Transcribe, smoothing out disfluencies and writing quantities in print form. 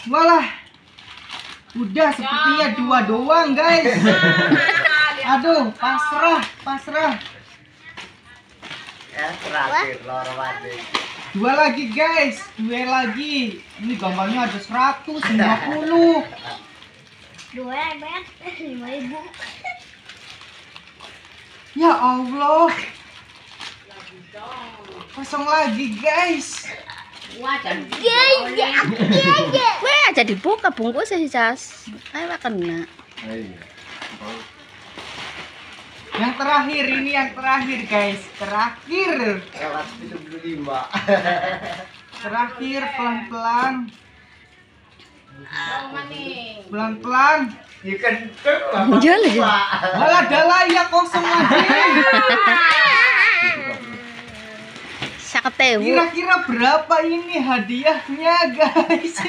Walah, udah sepertinya 2 doang guys. Aduh, pasrah. Terakhir loro mati. 2 lagi guys, 2 lagi. Ini gambarnya ada 150. 2 banyak 5.000. Ya Allah. Kosong lagi guys. Wah, Weh, aja dibuka bungkusnya sih, Cas. Ayo kena. Yang terakhir ini yang terakhir guys. Terakhir pelan-pelan. Pelan-pelan. Jual aja. Malah dalah ya kosong lagi. Saketewu. Kira-kira berapa ini hadiahnya guys?